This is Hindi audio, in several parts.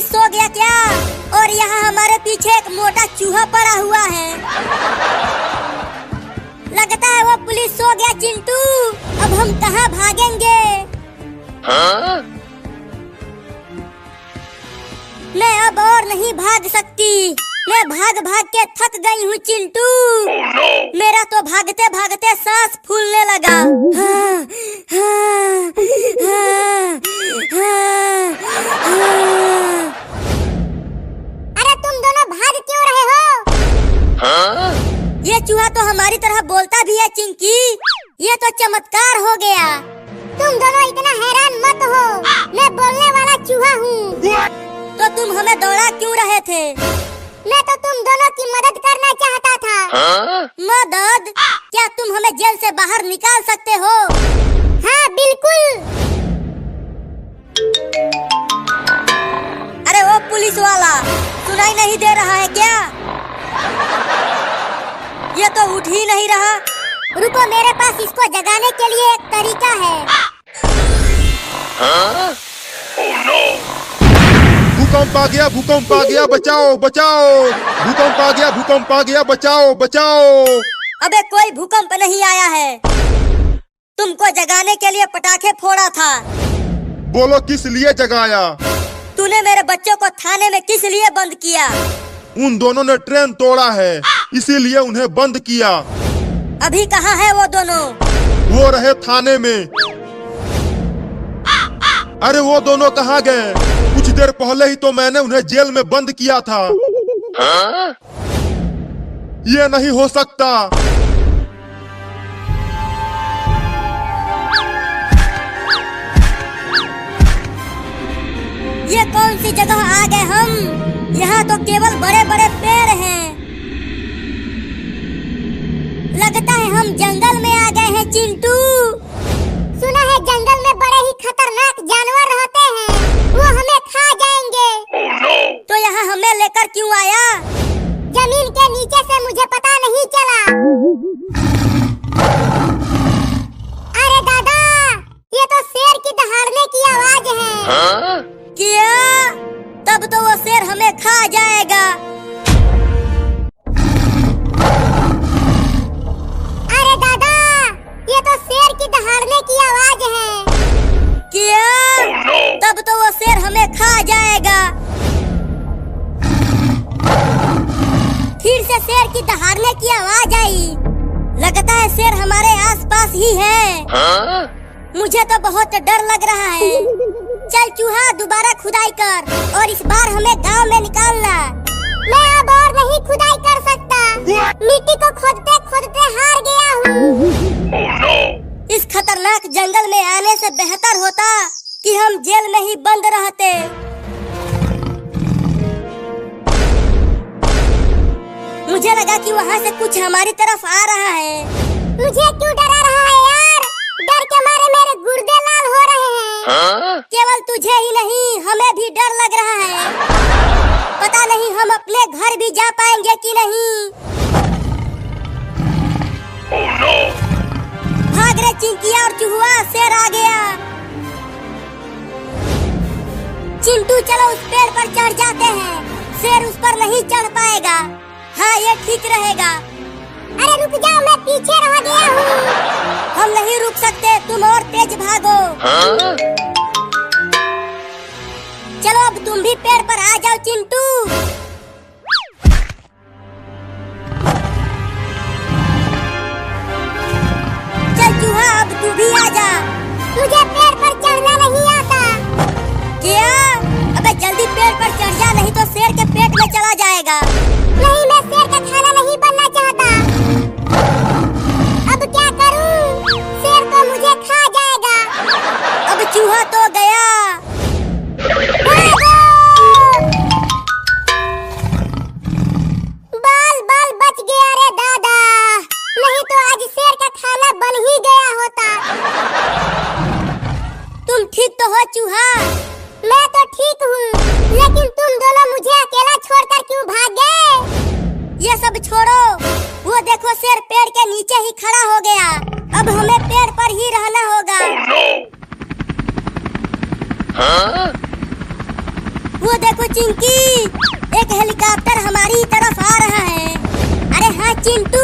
पुलिस सो गया क्या? और यहाँ हमारे पीछे एक मोटा चूहा पड़ा हुआ है। लगता है वो पुलिस सो गया चिंटू। अब हम कहाँ भागेंगे? हाँ? मैं अब और नहीं भाग सकती। मैं भाग भाग के थक गई हूँ चिंटू। मेरा तो भागते भागते सांस फूलने लगा। हाँ, हाँ, हाँ, हाँ, हाँ। अरे तुम दोनों भाग क्यों रहे हो? हाँ? ये चूहा तो हमारी तरह बोलता भी है चिंकी। ये तो चमत्कार हो गया। तुम दोनों इतना हैरान मत हो, मैं बोलने वाला चूहा हूँ। तो तुम हमें दौड़ा क्यों रहे थे? मैं तो तुम दोनों की मदद करना चाहता था। हाँ? मदद? क्या तुम हमें जेल से बाहर निकाल सकते हो? हाँ बिल्कुल। अरे वो पुलिस वाला, सुनाई नहीं दे रहा है क्या? ये तो उठ ही नहीं रहा। रुको, मेरे पास इसको जगाने के लिए एक तरीका है। हाँ? भूकंप आ गया, भूकंप आ गया, बचाओ बचाओ। भूकंप आ गया, भूकंप आ गया, बचाओ बचाओ। अबे कोई भूकंप नहीं आया है। तुमको जगाने के लिए पटाखे फोड़ा था। बोलो किस लिए जगाया? तूने मेरे बच्चों को थाने में किस लिए बंद किया? उन दोनों ने ट्रेन तोड़ा है, इसीलिए उन्हें बंद किया। अभी कहाँ है वो दोनों? वो रहे थाने में। अरे वो दोनों कहाँ गए? कुछ देर पहले ही तो मैंने उन्हें जेल में बंद किया था। हाँ? ये नहीं हो सकता। ये कौन सी जगह आ गए हम? यहाँ तो केवल बड़े बड़े पेड़ हैं। लगता है हम जंगल में आ गए हैं चिंटू। सुना है जंगल में बड़े ही खतरनाक जानवर रहते हैं, वो हमें खा जाएंगे। तो यहाँ हमें लेकर क्यों आया? जमीन के नीचे से मुझे पता नहीं चला। अरे दादा, ये तो शेर की दहाड़ने की आवाज है। हाँ? क्या? तब तो वो शेर हमें खा जाएगा। अरे दादा, ये तो शेर की दहाड़ने की आवाज है। क्या? तब तो वो शेर हमें खा जाएगा। फिर से शेर की दहाड़ने की आवाज आई। लगता है शेर हमारे आसपास ही है। हाँ? मुझे तो बहुत डर लग रहा है। चल चूहा, दोबारा खुदाई कर और इस बार हमें गांव में निकालना। मैं अब और नहीं खुदाई कर सकता। मिट्टी को खोदते खोदते हार गया हूँ। इस खतरनाक जंगल में आने से बेहतर होता कि हम जेल में ही बंद रहते। मुझे लगा कि वहाँ से कुछ हमारी तरफ आ रहा है। मुझे क्यों डरा रहा है यार? डर के मारे मेरे गुर्दे लाल हो रहे हैं। हाँ? केवल तुझे ही नहीं, हमें भी डर लग रहा है। पता नहीं हम अपने घर भी जा पाएंगे कि नहीं। भाग रे चिंकिया और चूहा, शेर आ गया। चिंटू चलो उस पेड़ पर चढ़ जाते हैं, शेर उस पर नहीं चढ़ पाएगा। हाँ ये ठीक रहेगा। अरे रुक जाओ, मैं पीछे रह गया हूँ। हम नहीं रुक सकते, तुम और तेज भागो। हाँ? चलो अब तुम भी पेड़ पर आ जाओ चिंटू। चल चूहा, अब तू भी आ जा। मुझे पेड़ पर चढ़ना नहीं आता। क्या? अबे जल्दी पेड़ पर चढ़ जा, नहीं तो शेर के पेट में चला जाएगा। नहीं, मैं शेर का खाना नहीं बनना चाहता। अब क्या करूं? शेर तो मुझे खा जाएगा। अब चूहा तो गया। बाल बाल बच गया रे दादा, नहीं तो आज शेर का खाना बन ही गया होता। तुम ठीक तो हो चूहा? मैं तो ठीक हूँ, लेकिन तुम दोनों मुझे अकेला छोड़कर क्यों भाग गए? ये सब छोड़ो, वो देखो शेर पेड़ के नीचे ही खड़ा हो गया। अब हमें पेड़ पर ही रहना होगा। हाँ? वो देखो चिंकी, एक हेलीकॉप्टर हमारी तरफ आ रहा है। अरे हाँ चिंटू,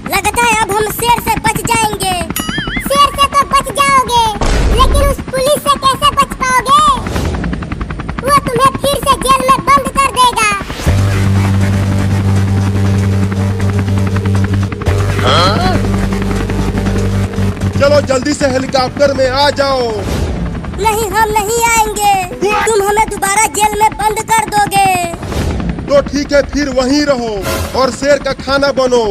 लगता है अब हम शेर से बच जाएंगे। शेर से तो बच जाओगे, लेकिन उस पुलिस से कैसे बच पाओगे? वो तुम्हें फिर से जेल में बंद कर देगा। चलो जल्दी से हेलीकॉप्टर में आ जाओ। नहीं, हम नहीं आएंगे। तुम हमें दोबारा जेल में बंद कर दोगे। तो ठीक है, फिर वहीं रहो और शेर का खाना बनो।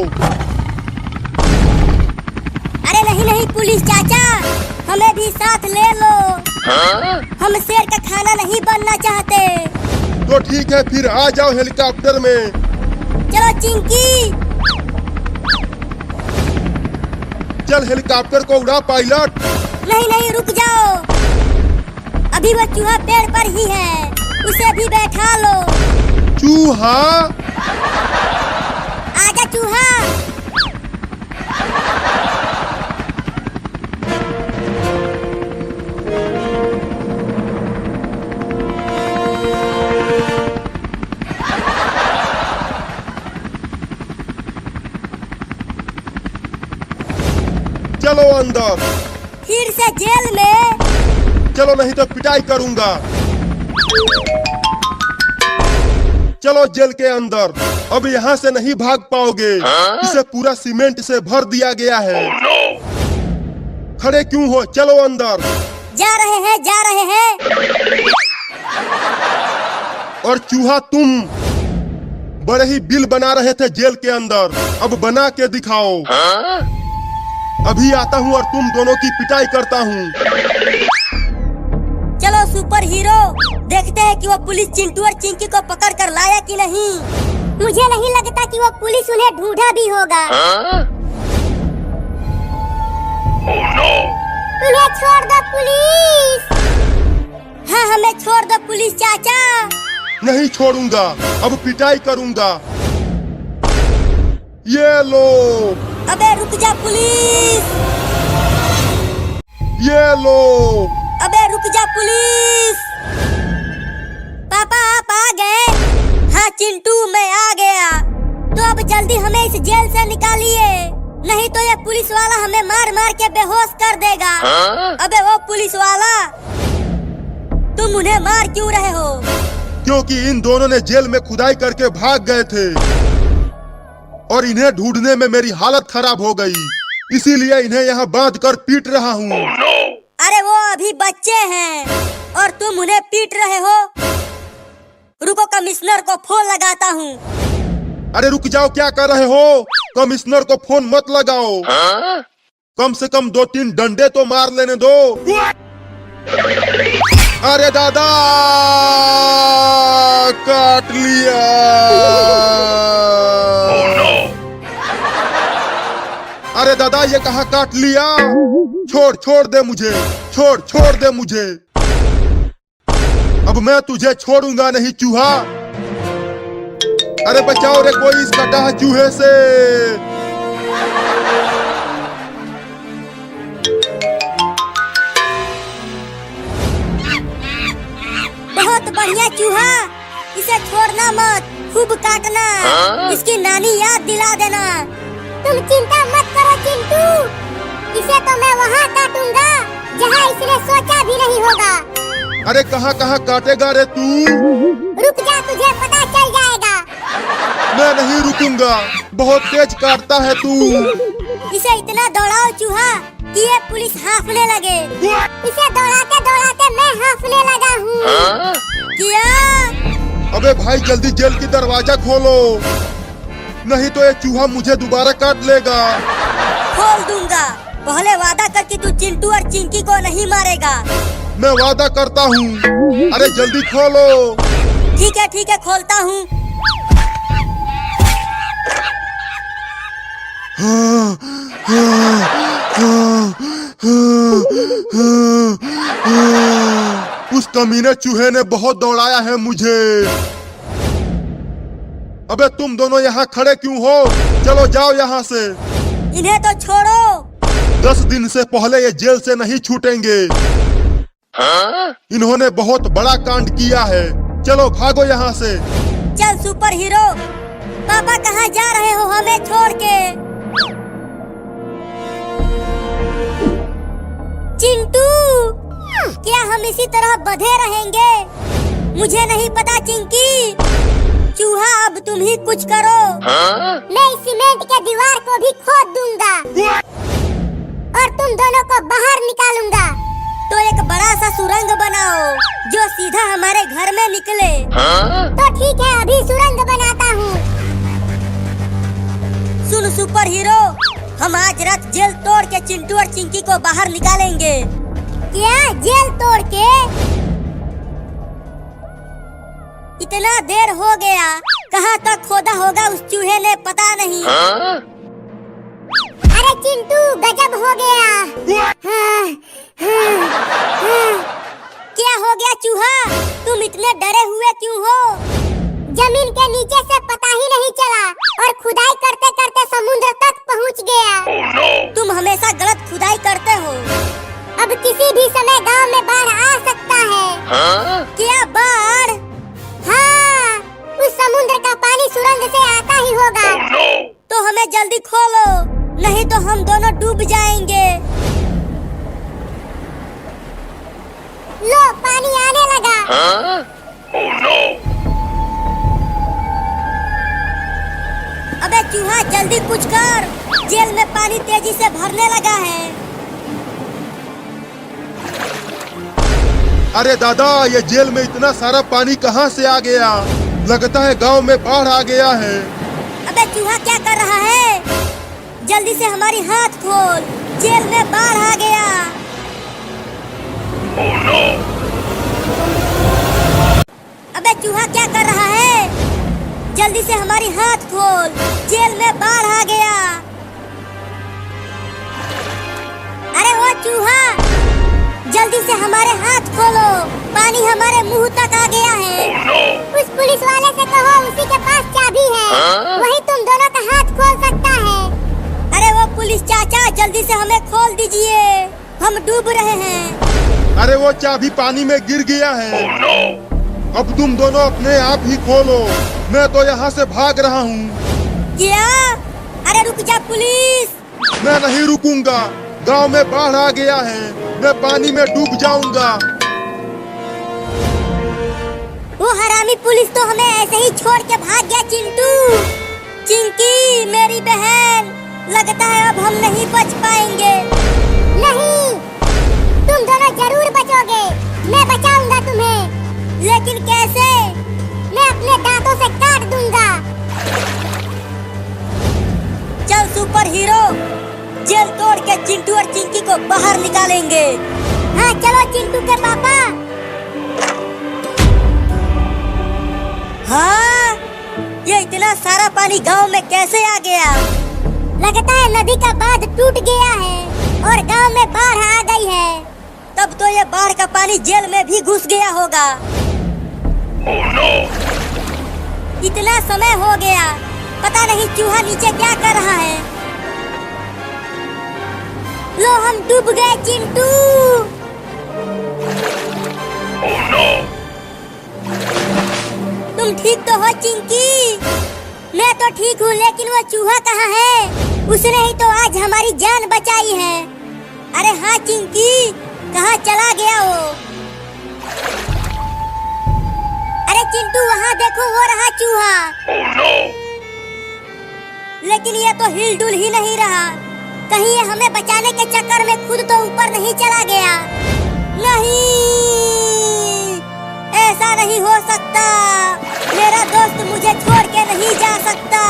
अरे नहीं नहीं पुलिस चाचा, हमें भी साथ ले लो। हम शेर का खाना नहीं बनना चाहते। तो ठीक है, फिर आ जाओ हेलीकॉप्टर में। चलो चिंकी। चल हेलीकॉप्टर को उड़ा पायलट। नहीं नहीं रुक जाओ, अभी वो चूहा पेड़ पर ही है, उसे भी बैठा लो। चूहा? आजा चूहा। चलो अंदर। फिर से जेल में? चलो नहीं तो पिटाई करूंगा। चलो जेल के अंदर। अब यहाँ से नहीं भाग पाओगे, इसे पूरा सीमेंट से भर दिया गया है। खड़े क्यों हो, चलो अंदर। जा रहे हैं, जा रहे हैं। और चूहा तुम बड़े ही बिल बना रहे थे जेल के अंदर, अब बना के दिखाओ। अभी आता हूँ और तुम दोनों की पिटाई करता हूँ। चलो सुपर हीरो, देखते हैं कि वो पुलिस चिंटू और चिंकी को पकड़ कर लाया कि नहीं। मुझे नहीं लगता कि वो पुलिस उन्हें ढूंढा भी होगा। उन्हें छोड़ दो पुलिस। हाँ हमें छोड़ दो पुलिस चाचा। नहीं छोड़ूंगा, अब पिटाई करूंगा। ये लो। अबे रुक जा पुलिस। ये लो। अबे रुक जा पुलिस। पापा आप आ गए? हाँ चिंटू मैं आ गया। तो अब जल्दी हमें इस जेल से निकालिए, नहीं तो ये पुलिस वाला हमें मार मार के बेहोश कर देगा। अबे वो पुलिस वाला, तुम उन्हें मार क्यों रहे हो? क्योंकि इन दोनों ने जेल में खुदाई करके भाग गए थे और इन्हें ढूंढने में मेरी हालत खराब हो गई, इसीलिए इन्हें यहाँ बांध कर पीट रहा हूँ। अरे वो अभी बच्चे हैं और तुम उन्हें पीट रहे हो। रुको कमिश्नर को फोन लगाता हूँ। अरे रुक जाओ, क्या कर रहे हो? कमिश्नर को फोन मत लगाओ, कम से कम 2-3 डंडे तो मार लेने दो। अरे दादा, काट लिया। अरे दादा, ये कहाँ काट लिया? छोड़ दे मुझे, छोड़ दे मुझे। अब मैं तुझे छोड़ूंगा नहीं चूहा। अरे बचाओ रे कोई इस कटा चूहे से। बहुत बढ़िया चूहा, इसे छोड़ना मत, खूब काटना। इसकी नानी याद दिला देना। तुम चिंता मत करो चिंटू, इसे तो मैं वहाँ काटूंगा जहाँ इसने सोचा भी नहीं होगा। अरे कहाँ काटेगा रे तू? रुक जा, तुझे पता चल जाएगा। मैं नहीं रुकूंगा, बहुत तेज काटता है तू। इसे इतना दौड़ाओ चूहा कि ये पुलिस हांफने लगे। इसे दौड़ाते दौड़ाते मैं हांफने लगा हूँ। किया? अबे भाई जल्दी जेल की दरवाजा खोलो, नहीं तो ये चूहा मुझे दोबारा काट लेगा। खोल दूंगा, पहले वादा कर कि तू चिंटू और चिंकी को नहीं मारेगा। मैं वादा करता हूँ। अरे जल्दी खोलो। ठीक है खोलता हूँ। उस कमीने चूहे ने बहुत दौड़ाया है मुझे। अबे तुम दोनों यहाँ खड़े क्यों हो? चलो जाओ यहाँ से। इन्हें तो छोड़ो। 10 दिन से पहले ये जेल से नहीं छूटेंगे। इन्होंने बहुत बड़ा कांड किया है। चलो भागो यहाँ से। चल सुपर हीरो। पापा कहाँ जा रहे हो हमें छोड़ के? चिंटू, क्या हम इसी तरह बंधे रहेंगे? मुझे नहीं पता चिंकी। चूहा अब तुम ही कुछ करो। मैं इस सीमेंट के दीवार को भी खोद दूंगा और तुम दोनों को बाहर निकालूंगा। तो एक बड़ा सा सुरंग बनाओ जो सीधा हमारे घर में निकले। तो ठीक है, अभी सुरंग बनाता हूँ। सुन सुपर हीरो, हम आज रात जेल तोड़ के चिंटू और चिंकी को बाहर निकालेंगे। क्या जेल तोड़ के? इतना देर हो गया, कहाँ तक खोदा होगा उस चूहे ने पता नहीं। अरे चिंटू, गजब हो गया। क्या हो गया चूहा? तुम इतने डरे हुए क्यों हो? जमीन के नीचे से पता ही नहीं चला और खुदाई करते करते समुद्र तक पहुंच गया। तुम हमेशा गलत खुदाई करते हो। अब किसी भी समय गांव में बाढ़ आ सकता है। क्या बाढ़? हाँ, उस समुद्र का पानी सुरंग से आता ही होगा। तो हमें जल्दी खोलो, नहीं तो हम दोनों डूब जाएंगे। लो, पानी आने लगा। अबे चूहा, जल्दी कुछ कर, जेल में पानी तेजी से भरने लगा है। अरे दादा, ये जेल में इतना सारा पानी कहाँ से आ गया? लगता है गांव में बाढ़ आ गया है। अबे चूहा, क्या कर रहा है? जल्दी से हमारी हाथ खोल, जेल में बाढ़ आ गया। अबे चूहा, क्या कर रहा है? जल्दी से हमारी हाथ खोल, जेल में बाढ़ आ गया। अरे वो चूहा, जल्दी से हमारे हाथ खोलो, पानी हमारे मुंह तक आ गया है। उस पुलिस वाले से कहो, उसी के पास चाबी है, वही तुम दोनों का हाथ खोल सकता है। अरे वो पुलिस चाचा, जल्दी से हमें खोल दीजिए, हम डूब रहे हैं। अरे वो चाबी पानी में गिर गया है। अब तुम दोनों अपने आप ही खोलो, मैं तो यहाँ से भाग रहा हूँ। क्या? अरे रुक जा पुलिस। मैं नहीं रुकूंगा, गांव में बाढ़ आ गया है, मैं पानी में डूब जाऊंगा। वो हरामी पुलिस तो हमें ऐसे ही छोड़ के भाग गया। चिंटू, चिंकी, मेरी बहन, लगता है अब हम नहीं बच पाएंगे। नहीं, तुम दोनों जरूर बचोगे, मैं बचाऊंगा तुम्हें। लेकिन कैसे? मैं अपने दांतों से काट दूंगा। चल सुपर हीरो, जेल तोड़ के चिंटू और चिंकी को बाहर निकालेंगे। हाँ चलो चिंटू के पापा। हाँ, ये इतना सारा पानी गांव में कैसे आ गया? लगता है नदी का बांध टूट गया है और गांव में बाढ़ आ गई है। तब तो ये बाढ़ का पानी जेल में भी घुस गया होगा। इतना समय हो गया, पता नहीं चूहा नीचे क्या कर रहा है। लो, हम डूब गए चिंटू। तुम ठीक तो हो चिंकी? मैं तो ठीक हूँ, लेकिन वो चूहा कहाँ है? उसने ही तो आज हमारी जान बचाई है। अरे हाँ चिंकी, कहाँ चला गया वो? अरे चिंटू, वहाँ देखो, वो रहा चूहा। लेकिन ये तो हिल डुल ही नहीं रहा। कहीं ये हमें बचाने के चक्कर में खुद तो ऊपर नहीं चला गया? नहीं, ऐसा नहीं हो सकता। मेरा दोस्त मुझे छोड़ के नहीं जा सकता।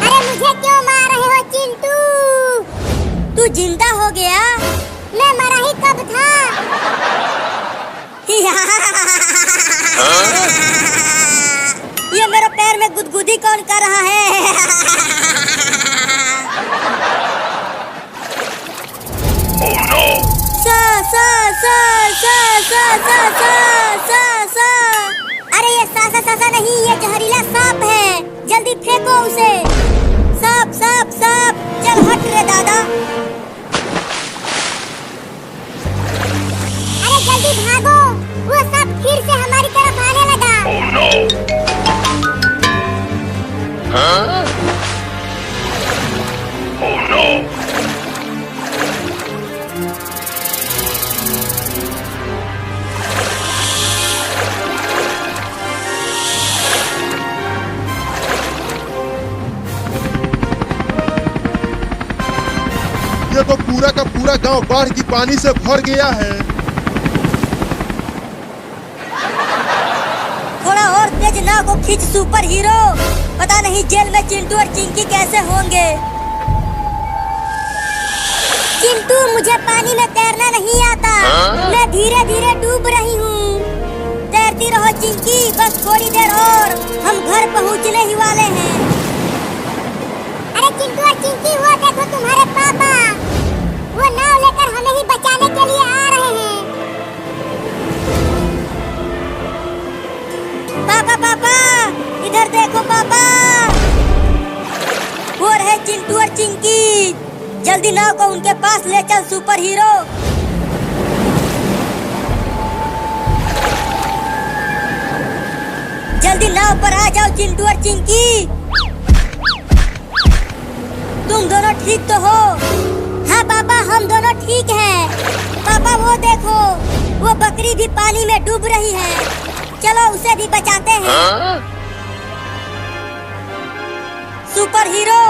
अरे मुझे क्यों मार रहे हो चिंटू? तू जिंदा हो गया? मैं मरा ही कब था? ये मेरे पैर में गुदगुदी कौन कर रहा है? सा सा सा सा सा सा सा सा सा। अरे ये सा सा सा सा नहीं, ये जहरीला सांप है, जल्दी फेंको उसे। सांप सांप सांप, चल हट रे दादा। दादा। अरे जल्दी भागो, वो सब फिर से हमारी तरफ आने लगा। Huh? Oh no! ये तो पूरा का पूरा गांव बाढ़ की पानी से भर गया है। थोड़ा और तेज नाव को खींच सुपर हीरो, पता नहीं जेल में चिंटू और चिंकी कैसे होंगे। चिंटू, मुझे पानी में तैरना नहीं आता। मैं धीरे धीरे डूब रही हूँ। तैरती रहो चिंकी, बस थोड़ी देर और हम घर पहुँचने ही वाले हैं। अरे चिंटू और चिंकी, वो देखो तुम्हारे पापा, वो नाव लेकर हमें ही बचाने के लिए आ रहे हैं। पापा पापा, इधर देखो पापा, वो रहे चिंटू और चिंकी। जल्दी नाव को उनके पास ले चल सुपर हीरो। जल्दी नाव पर आ जाओ चिंटू और चिंकी। तुम दोनों ठीक तो हो? हाँ पापा, हम दोनों ठीक हैं। पापा वो देखो, वो बकरी भी पानी में डूब रही है। चलो उसे भी बचाते हैं। सुपर हीरो,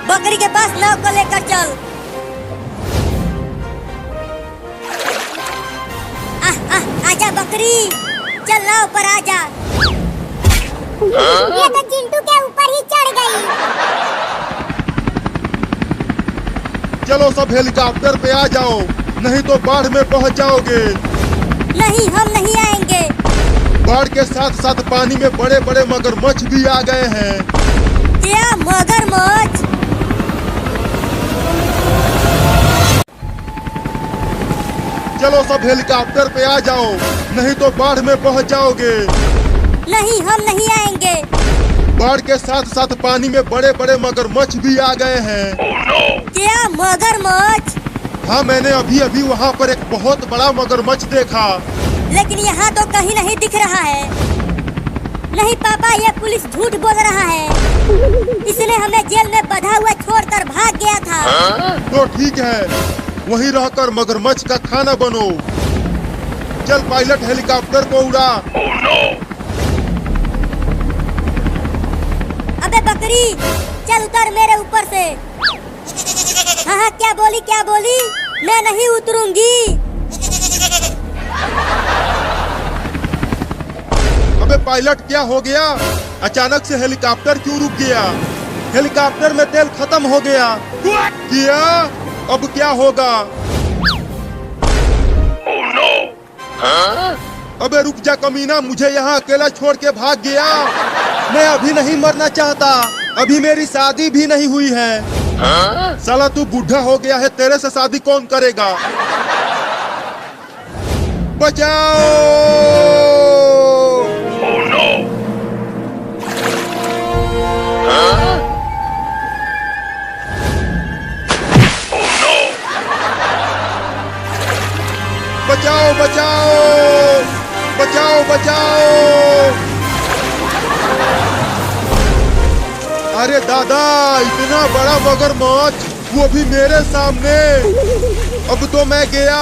बकरी के पास नाव को लेकर चल। आजा बकरी, चल नाव पर आजा। ये तो चिंटू के ऊपर ही चढ़ गई। चलो सब हेलीकॉप्टर पे आ जाओ, नहीं तो बाढ़ में पहुंच जाओगे। नहीं, हम नहीं आएंगे। बाढ़ के साथ साथ पानी में बड़े बड़े मगरमच्छ भी आ गए हैं। क्या मगरमच्छ? चलो सब हेलीकॉप्टर पे आ जाओ, नहीं तो बाढ़ में पहुंच जाओगे। नहीं, हम नहीं आएंगे। बाढ़ के साथ साथ पानी में बड़े बड़े मगरमच्छ भी आ गए हैं। क्या मगरमच्छ? हाँ, मैंने अभी अभी वहाँ पर एक बहुत बड़ा मगरमच्छ देखा। लेकिन यहाँ तो कहीं नहीं दिख रहा है। नहीं पापा, ये पुलिस झूठ बोल रहा है। इसने हमें जेल में बंधा हुआ छोड़कर भाग गया था। तो ठीक है, वहीं रहकर मगरमच्छ का खाना बनो। चल पायलट, हेलीकॉप्टर को उड़ा। अबे बकरी, चल उतर मेरे ऊपर से। हाँ, क्या बोली? मैं नहीं उतरूंगी। अबे पायलट, क्या हो गया? अचानक से हेलीकॉप्टर क्यों रुक गया? हेलीकॉप्टर में तेल खत्म हो गया। क्या? अब क्या होगा? अबे रुक जा कमीना, मुझे यहाँ अकेला छोड़ के भाग गया। मैं अभी नहीं मरना चाहता, अभी मेरी शादी भी नहीं हुई है। साला तू बूढ़ा हो गया है, तेरे से शादी कौन करेगा? बचाओ! बचाओ बचाओ बचाओ बचाओ! अरे दादा, इतना बड़ा मगरमच्छ, वो भी मेरे सामने। अब तो मैं गया।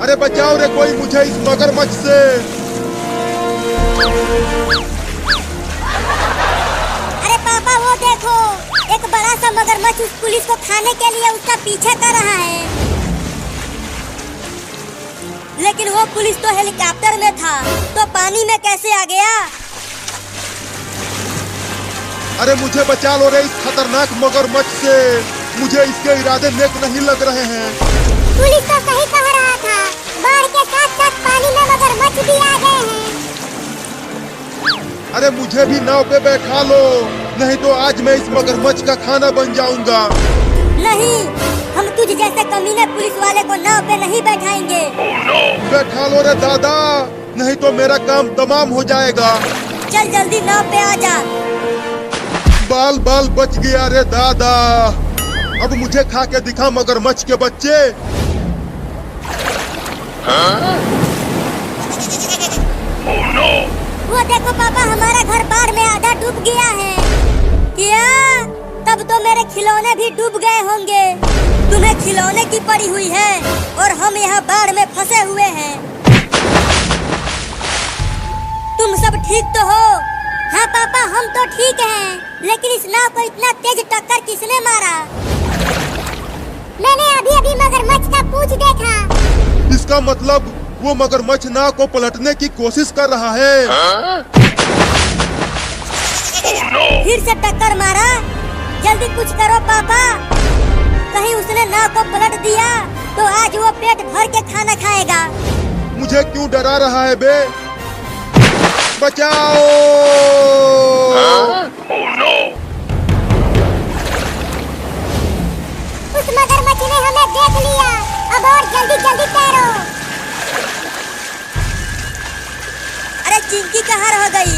अरे बचाओ रे कोई मुझे इस मगरमच्छ से। अरे पापा वो देखो, एक बड़ा सा मगरमच्छ उस पुलिस को खाने के लिए उसका पीछा कर रहा है। लेकिन वो पुलिस तो हेलीकॉप्टर में था, तो पानी में कैसे आ गया? अरे मुझे बचा लो रे इस खतरनाक मगरमच्छ से। मुझे इसके इरादे नेक नहीं लग रहे हैं। पुलिस तो सही कह रहा था, बाढ़ के साथ साथ पानी में मगरमच्छ भी आ गए हैं। अरे मुझे भी नाव पे बैठा लो, नहीं तो आज मैं इस मगरमच्छ का खाना बन जाऊंगा। नहीं, हम तुझ जैसे कमीने पुलिस वाले को नाव पे नहीं बैठाएंगे। बैठा लो रे दादा, नहीं तो मेरा काम तमाम हो जाएगा। चल जल्दी नाव पे आ जा। बाल बाल बच गया रे दादा। अब मुझे खा के दिखा मगरमच्छ के बच्चे। Oh no! वो देखो पापा, हमारा घर बाढ़ में आधा डूब गया है। क्या? तब तो मेरे खिलौने भी डूब गए होंगे। तुम्हें खिलौने की पड़ी हुई है और हम यहाँ बाढ़ में फंसे हुए हैं। तुम सब ठीक तो हो? हाँ पापा, हम तो ठीक हैं। लेकिन इस नाव को इतना तेज टक्कर किसने मारा? मैंने अभी अभी मगरमच्छ का पूंछ देखा। इसका मतलब वो मगरमच्छ नाव को पलटने की कोशिश कर रहा है। Oh no! फिर से टक्कर मारा। जल्दी कुछ करो पापा, कहीं उसने नाव को पलट दिया तो आज वो पेट भर के खाना खाएगा। मुझे क्यों डरा रहा है बे? बचाओ! Oh no! उस मगरमच्छ ने हमें देख लिया। अब और जल्दी जल्दी तैरो। अरे चिंकी कहाँ रह गई?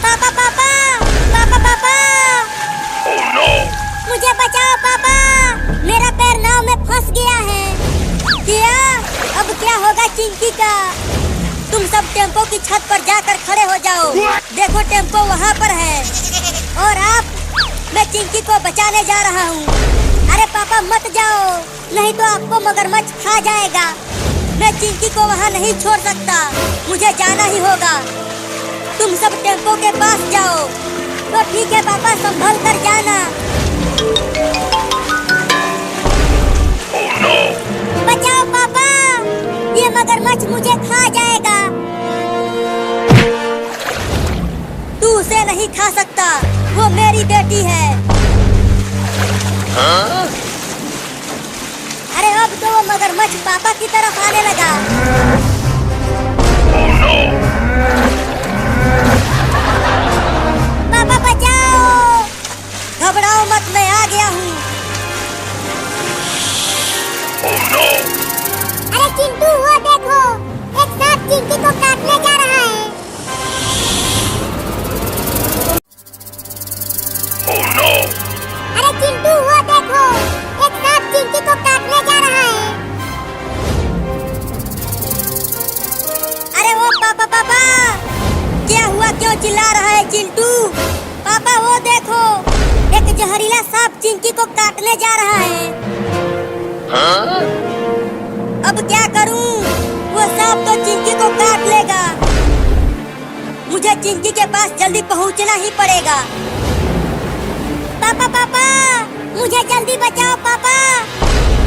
पापा पापा पापा पापा, Oh no! मुझे बचाओ पापा, मेरा पैर नाव में फंस गया है। क्या? अब क्या होगा चिंकी का? तुम सब टेम्पो की छत पर जाकर खड़े हो जाओ। देखो टेम्पो वहाँ पर है और मैं चिंकी को बचाने जा रहा हूँ। अरे पापा मत जाओ, नहीं तो आपको मगरमच्छ खा जाएगा। मैं चिंकी को वहाँ नहीं छोड़ सकता, मुझे जाना ही होगा। तुम सब टेम्पो के पास जाओ। तो ठीक है पापा, संभल कर जाना। Oh no! बचाओ पापा, ये मगरमच्छ मुझे खा जाएगा। तू उसे नहीं खा सकता, वो मेरी बेटी है। अरे अब तो वो मगरमच्छ पापा की तरफ आने लगा। Oh no! पापा बचाओ, घबराओ मत, मैं आ गया हूँ। Oh no! अरे चिंटू, वो देखो, एक सांप चिंकी को काटने जा रहा है। Oh no! अरे चिंटू, वो देखो, एक सांप चिंकी को काटने जा रहा है। अरे वो पापा पापा, क्या हुआ, क्यों चिल्ला रहा है चिंटू? पापा वो देखो, एक जहरीला सांप चिंकी को काटने जा रहा है। अब क्या करूं? वो सांप तो चिंकी को काट लेगा। मुझे चिंकी के पास जल्दी पहुंचना ही पड़ेगा। पापा पापा, मुझे जल्दी बचाओ पापा।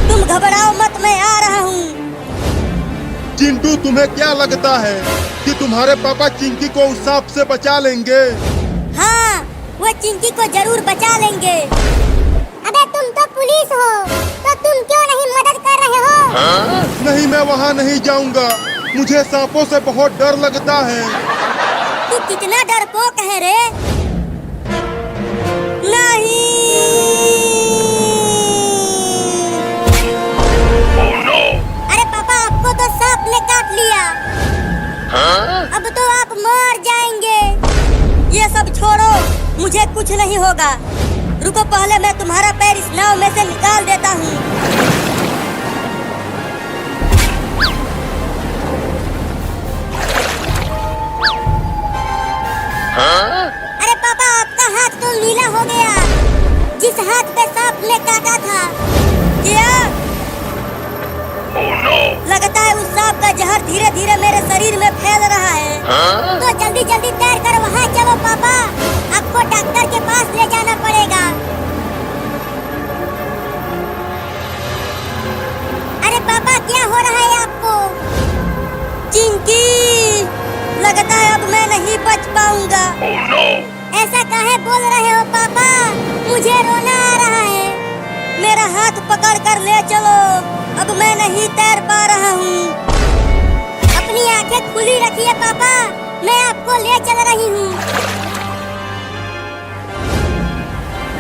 तुम घबराओ मत, मैं आ रहा हूँ। चिंटू, तुम्हें क्या लगता है कि तुम्हारे पापा चिंकी को उस सांप से बचा लेंगे? हाँ, वो चिंकी को जरूर बचा लेंगे। अबे तुम तो पुलिस हो, तो तुम क्यों नहीं मदद कर रहे हो? नहीं, मैं वहाँ नहीं जाऊँगा। मुझे सांपों से बहुत डर लगता है। तू कितना डरपोक है रे? नहीं। Oh no! अरे पापा, आपको तो सांप ने काट लिया। अब तो आप मर जाएंगे। ये सब छोड़ो, मुझे कुछ नहीं होगा। रुको, पहले मैं तुम्हारा पैर इस नाव में से निकाल देता हूँ। अरे पापा, आपका हाथ तो नीला हो गया, जिस हाथ पे सांप ने काटा था। क्या? Oh no! लगता है उस सांप का जहर धीरे धीरे मेरे शरीर में फैल रहा है। तो जल्दी जल्दी तैर कर वहाँ चलो पापा, आपको डॉक्टर के पास ले जाना पड़ेगा। अरे पापा, क्या हो रहा है आपको? चिंकी, लगता है अब मैं नहीं बच पाऊंगा। Oh no! ऐसा काहे बोल रहे हो पापा? मुझे रोना आ रहा है। मेरा हाथ पकड़ कर ले चलो, अब मैं नहीं तैर पा रहा हूँ। अपनी आंखें खुली रखिए पापा, मैं आपको ले चल रही हूँ।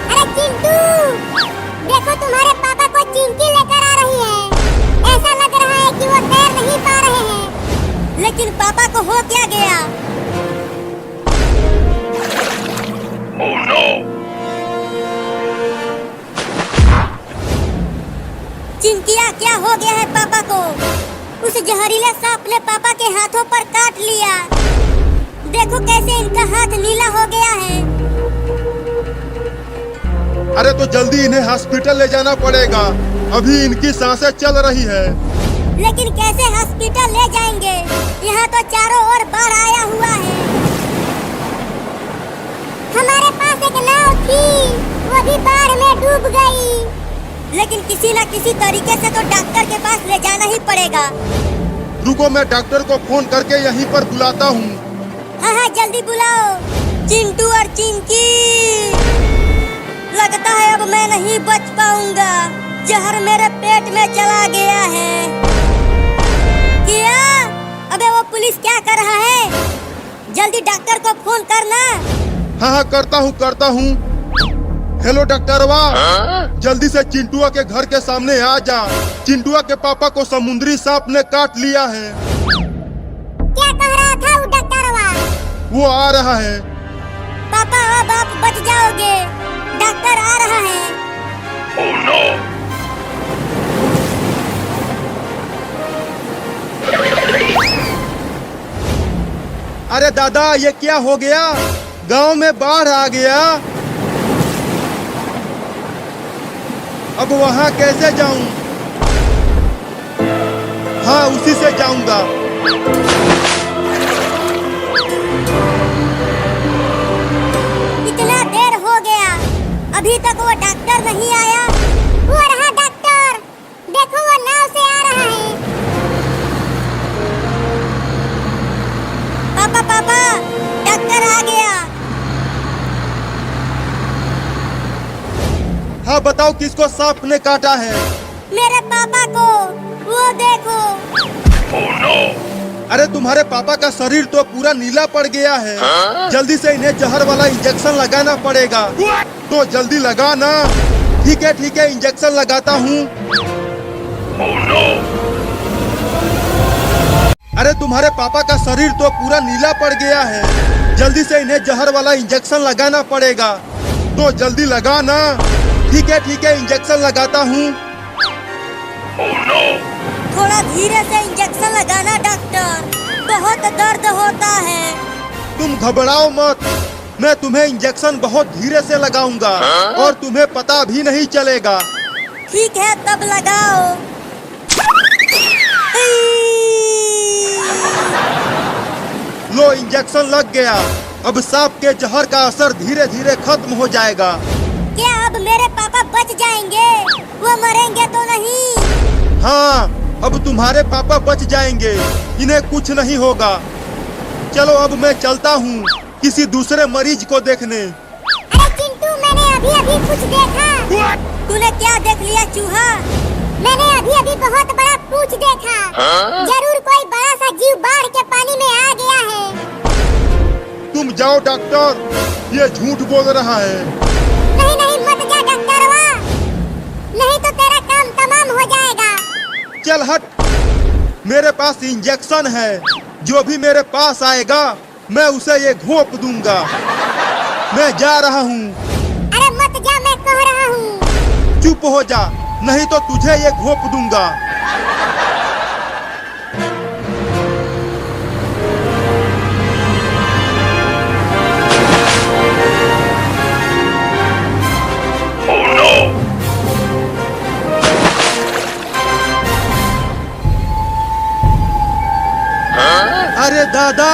अरे चिंटू, देखो तुम्हारे पापा को चिंकी लेकर आ रही है। ऐसा लग रहा है कि वो तैर नहीं पा रहे हैं। लेकिन पापा को हो क्या गया? Oh no! जहरीला सांप ने पापा के हाथों पर काट लिया। देखो कैसे इनका हाथ नीला हो गया है। अरे तो जल्दी इन्हें हॉस्पिटल ले जाना पड़ेगा, अभी इनकी सांसें चल रही है। लेकिन कैसे हॉस्पिटल ले जाएंगे? यहाँ तो चारों ओर बाढ़ आया हुआ है। हमारे पास एक नाव थी, वो भी बाढ़ में डूब गई। लेकिन किसी न किसी तरीके से तो डॉक्टर के पास ले जाना ही पड़ेगा। रुको, मैं डॉक्टर को फोन करके यहीं पर बुलाता हूँ। हाँ हाँ जल्दी बुलाओ। चिंटू और चिंकी, लगता है अब मैं नहीं बच पाऊंगा। जहर मेरे पेट में चला गया है। क्या? अबे वो पुलिस क्या कर रहा है? जल्दी डॉक्टर को फोन करना। हाँ हाँ करता हूँ। हेलो डॉक्टरवा, जल्दी से चिंटुआ के घर के सामने आ जा। चिंटुआ के पापा को समुद्री सांप ने काट लिया है। क्या कह रहा था वो डॉक्टरवा? वो आ रहा है। पापा अब आप बच जाओगे, डॉक्टर आ रहा है। Oh no! अरे दादा, ये क्या हो गया? गांव में बाढ़ आ गया। अब वहाँ कैसे जाऊं? हाँ, उसी से जाऊंगा। इतना देर हो गया, अभी तक वो डॉक्टर नहीं आया। वो रहा डॉक्टर, देखो वो नाव से आ रहा है। पापा पापा, डॉक्टर आ गया। हाँ बताओ, किसको सांप ने काटा है? मेरे पापा को, वो देखो। Oh no! अरे तुम्हारे पापा का शरीर तो पूरा नीला पड़ गया है। जल्दी से इन्हें जहर वाला इंजेक्शन लगाना पड़ेगा। तो जल्दी लगा ना। ठीक है, इंजेक्शन लगाता हूँ। Oh no! अरे तुम्हारे पापा का शरीर तो पूरा नीला पड़ गया है। जल्दी से इन्हें जहर वाला इंजेक्शन लगाना पड़ेगा। तो जल्दी लगा ना। ठीक है, इंजेक्शन लगाता हूँ। Oh no! थोड़ा धीरे से इंजेक्शन लगाना डॉक्टर, बहुत दर्द होता है। तुम घबराओ मत, मैं तुम्हें इंजेक्शन बहुत धीरे से लगाऊंगा और तुम्हें पता भी नहीं चलेगा। ठीक है, तब लगाओ। लो, इंजेक्शन लग गया। अब सांप के जहर का असर धीरे धीरे खत्म हो जाएगा। क्या अब मेरे पापा बच जाएंगे? वो मरेंगे तो नहीं? हाँ, अब तुम्हारे पापा बच जाएंगे, इन्हें कुछ नहीं होगा। चलो अब मैं चलता हूँ किसी दूसरे मरीज को देखने। अरे चिंटू, मैंने अभी कुछ देखा। तूने क्या देख लिया चूहा? मैंने अभी बहुत बड़ा पूंछ देखा। जरूर कोई बड़ा सा जीव बाढ़ के पानी में आ गया है। तुम जाओ डॉक्टर, ये झूठ बोल रहा है। नहीं मत जा डॉक्टरवा, नहीं तो तेरा काम तमाम हो जाएगा। चल हट, मेरे पास इंजेक्शन है। जो भी मेरे पास आएगा मैं उसे ये घोंप दूंगा। मैं जा रहा हूँ। अरे मत जा, मैं कह रहा हूँ। चुप हो जा, नहीं तो तुझे ये घोंप दूंगा। Oh no! अरे दादा,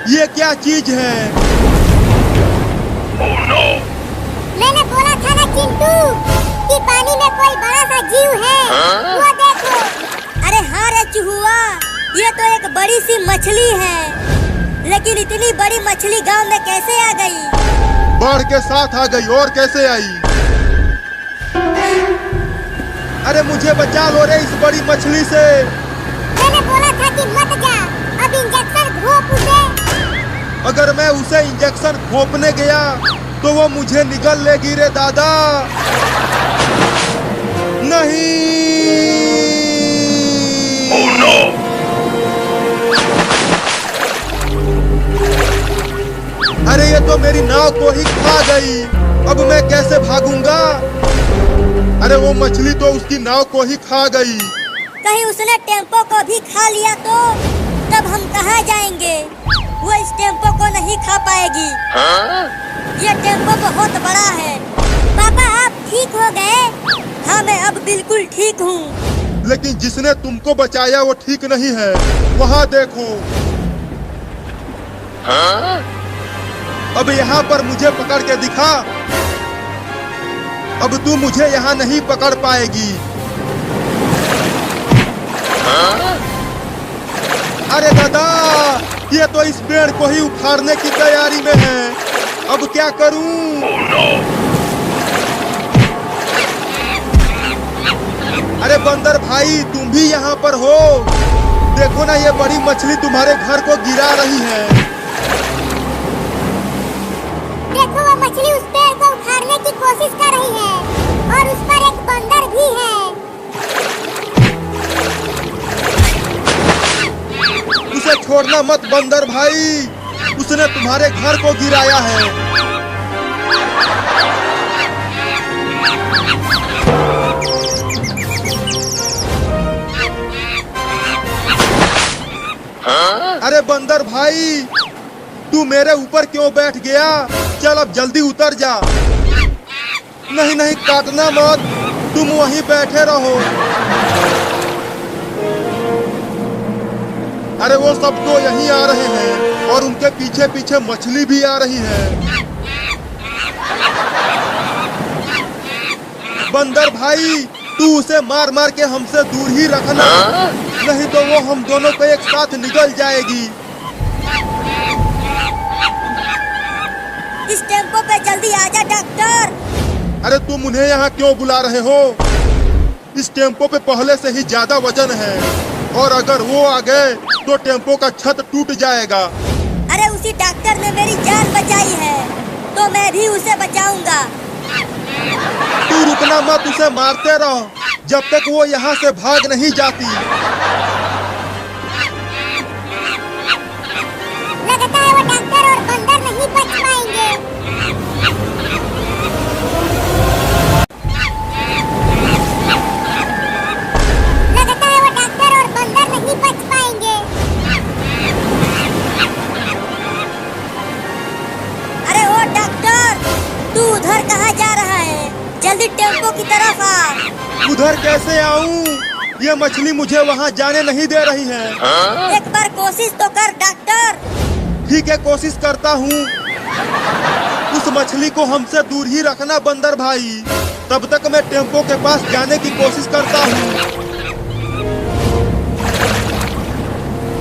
ये क्या चीज है? Oh no! मैंने बोला था ना चिंटू कि पानी में कोई बड़ा सा जीव है। वो देखो। अरे हाँ रे चूहुआ, ये तो एक बड़ी सी मछली है। लेकिन इतनी बड़ी मछली गांव में कैसे आ गई? बाढ़ के साथ आ गई, और कैसे आई? अरे मुझे बचा लो रे इस बड़ी मछली से। मैंने बोला था कि मत जा, अब इंजेक्शन घोंप उसे। अगर मैं उसे इंजेक्शन घोंपने गया तो वो मुझे निगल लेगी रे दादा। नहीं। Oh no! अरे ये तो मेरी नाव को ही खा गई। अब मैं कैसे भागूंगा? अरे वो मछली तो उसकी नाव को ही खा गई। कहीं उसने टेम्पो को भी खा लिया तो तब हम कहाँ जाएंगे? वो इस टेम्पो को नहीं खा पाएगी। ये टेम्पो बहुत बड़ा है। पापा आप ठीक हो गए? हाँ मैं अब बिल्कुल ठीक हूँ। लेकिन जिसने तुमको बचाया वो ठीक नहीं है। वहाँ देखो। अब यहाँ पर मुझे पकड़ के दिखा। अब तू मुझे यहाँ नहीं पकड़ पाएगी। अरे दादा, ये तो इस पेड़ को ही उखाड़ने की तैयारी में है। अब क्या करूं? अरे बंदर भाई, तुम भी यहाँ पर हो? देखो ना, ये बड़ी मछली तुम्हारे घर को गिरा रही है। देखो वो मछली उस पेड़ को उखाड़ने की कोशिश कर रही है और उस पर एक बंदर भी है। उसे छोड़ना मत बंदर भाई, उसने तुम्हारे घर को गिराया है। अरे बंदर भाई, तू मेरे ऊपर क्यों बैठ गया? चल अब जल्दी उतर जा। नहीं नहीं, काटना मत, तुम वहीं बैठे रहो। अरे वो सब तो यहीं आ रहे हैं और उनके पीछे पीछे मछली भी आ रही है। बंदर भाई, तू उसे मार मार के हमसे दूर ही रखना, नहीं तो वो हम दोनों को एक साथ निगल जाएगी। इस टेम्पो पे जल्दी आजा डॉक्टर। अरे तुम उन्हें यहाँ क्यों बुला रहे हो? इस टेम्पो पे पहले से ही ज्यादा वजन है और अगर वो आ गए तो टेम्पो का छत टूट जाएगा। अरे उसी डॉक्टर ने मेरी जान बचाई है तो मैं भी उसे बचाऊंगा। तू रुकना मत, उसे मारते रहो जब तक वो यहाँ से भाग नहीं जाती। लगता है वो डॉक्टर और बंदर नहीं बच पाएंगे। लगता है वो डॉक्टर और बंदर नहीं बच पाएंगे। अरे ओ डॉक्टर, तू उधर कहाँ जा रहा है? जल्दी टेम्पो की तरफ आ। उधर कैसे आऊं? ये मछली मुझे वहाँ जाने नहीं दे रही है। एक बार कोशिश तो कर डॉक्टर। ठीक है, कोशिश करता हूँ। उस मछली को हमसे दूर ही रखना बंदर भाई, तब तक मैं टेम्पो के पास जाने की कोशिश करता हूँ।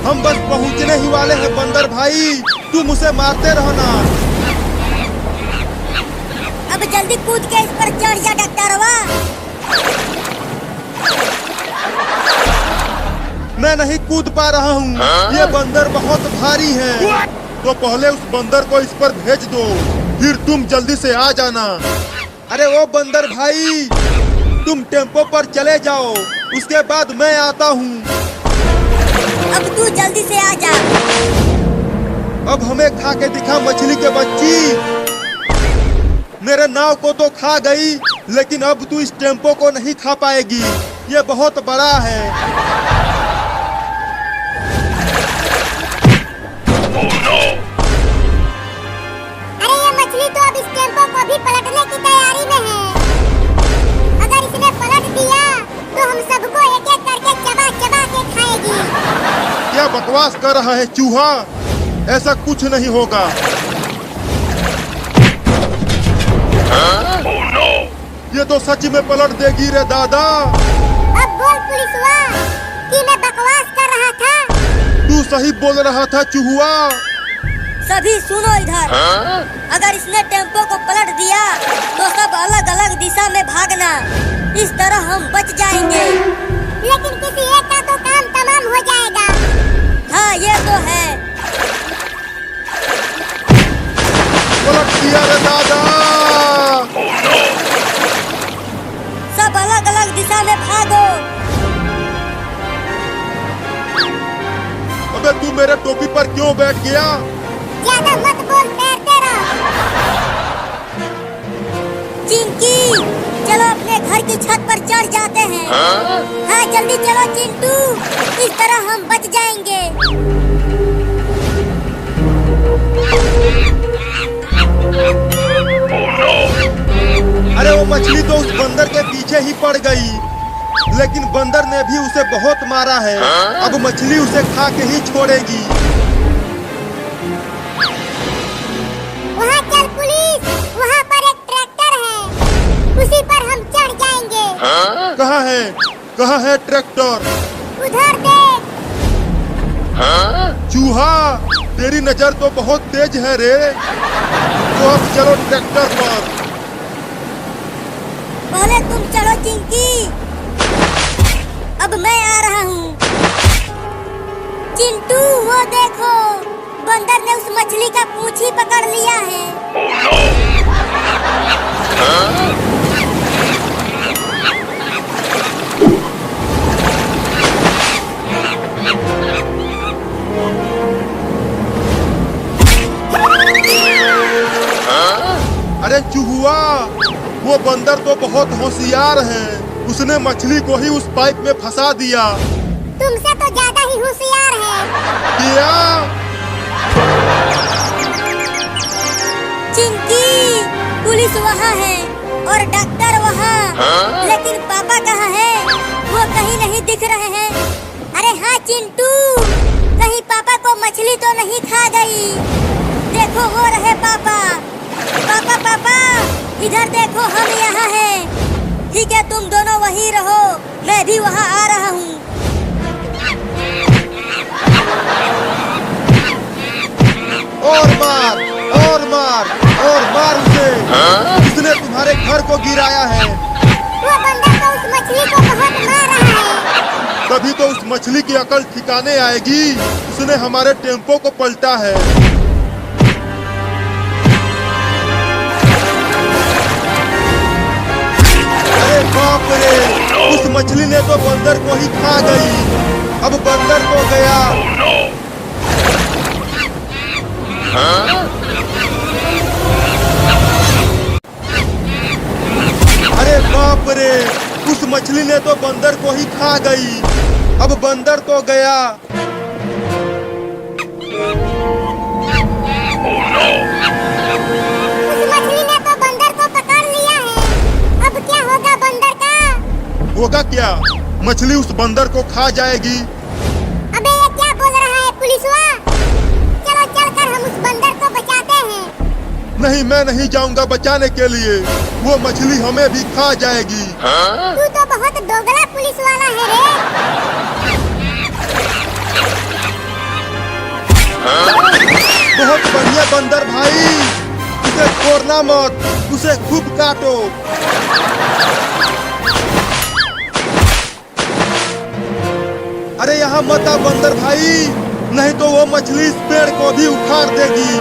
हम बस पहुँचने ही वाले हैं बंदर भाई, तुम उसे मारते रहना। अब जल्दी कूद के इस पर चढ़ जा डॉक्टरवा। मैं नहीं कूद पा रहा हूँ, ये बंदर बहुत भारी है। तो पहले उस बंदर को इस पर भेज दो, फिर तुम जल्दी से आ जाना। अरे वो बंदर भाई, तुम टेम्पो पर चले जाओ, उसके बाद मैं आता हूँ। अब तू जल्दी से आ जा। अब हमें खा के दिखा मछली के बच्ची। मेरे नाव को तो खा गई, लेकिन अब तू इस टेम्पो को नहीं खा पाएगी, ये बहुत बड़ा है। अरे ये मछली तो अब इस टेम्पो को भी पलटने की तैयारी में है। अगर इसने पलट दिया तो हम सबको एक एक करके चबा चबा के खाएगी। क्या बकवास कर रहा है चूहा? ऐसा कुछ नहीं होगा। ये तो सच में पलट देगी रे दादा। अब बोल पुलिसवा कि मैं बकवास कर रहा था। तू सही बोल रहा था चूहुआ। सभी सुनो इधर। अगर इसने टेम्पो को पलट दिया तो सब अलग अलग दिशा में भागना, इस तरह हम बच जाएंगे। लेकिन किसी एक का तो काम तमाम हो जाएगा। हाँ ये तो है। पलट दिया रे दादा। सब अलग अलग दिशा में भागो। अबे तू मेरे टोपी पर क्यों बैठ गया? ज्यादा मत बोल, तैरते रहो। चिंकी, चलो अपने घर की छत पर चढ़ जाते हैं। हाँ जल्दी चलो चिंटू, इस तरह हम बच जाएंगे। अरे वो मछली तो उस बंदर के पीछे ही पड़ गई, लेकिन बंदर ने भी उसे बहुत मारा है। अब मछली उसे खा के ही छोड़ेगी। वहाँ चल पुलिस, वहाँ पर एक ट्रैक्टर है, उसी पर हम चढ़ जाएंगे। कहाँ है? कहाँ है ट्रैक्टर? उधर देख। चूहा, तेरी नजर तो बहुत तेज है रे। तो अब चलो ट्रैक्टर पर। पहले तुम चलो चिंकी, अब मैं आ रहा हूँ। चिंटू वो देखो, बंदर ने उस मछली का पूंछ ही पकड़ लिया है। अरे चूहुआ, वो बंदर तो बहुत होशियार है। उसने मछली को ही उस पाइप में फंसा दिया। तुमसे तो ज्यादा ही होशियार है। क्या? चिंकी, पुलिस वहाँ है और डॉक्टर वहाँ, लेकिन पापा कहाँ है? वो कहीं नहीं दिख रहे हैं। अरे हाँ चिंटू, कहीं पापा को मछली तो नहीं खा गई? देखो वो रहे पापा। पापा पापा, इधर देखो, हम यहाँ हैं। ठीक है, तुम दोनों वहीं रहो, मैं भी वहाँ आ रहा हूँ। और मार, और मार, और मार उसे। उसने तुम्हारे घर को गिराया है। वो बंदर तो उस मछली को बहुत मार रहा है। तभी तो उस मछली की अकल ठिकाने आएगी। उसने हमारे टेम्पो को पलटा है। अरे बाप रे, उस मछली ने तो बंदर को ही खा गई। अब बंदर तो गया। अरे बाप रे, उस मछली ने तो बंदर को ही खा गई। अब बंदर तो गया। उस मछली ने तो बंदर को पकड़ लिया है। अब क्या होगा बंदर का? होगा क्या? मछली उस बंदर को खा जाएगी। अबे ये क्या बोल रहा है पुलिसवा? चलो चलकर हम उस बंदर को बचाते हैं। नहीं, मैं नहीं जाऊंगा बचाने के लिए। वो मछली हमें भी खा जाएगी। तू तो बहुत दोगला पुलिस वाला है रे। बहुत बढ़िया बंदर भाई, उसे छोड़ना मत, उसे खूब काटो। अरे यहाँ मत आ बंदर भाई, नहीं तो वो मछली इस पेड़ को भी उखाड़ देगी।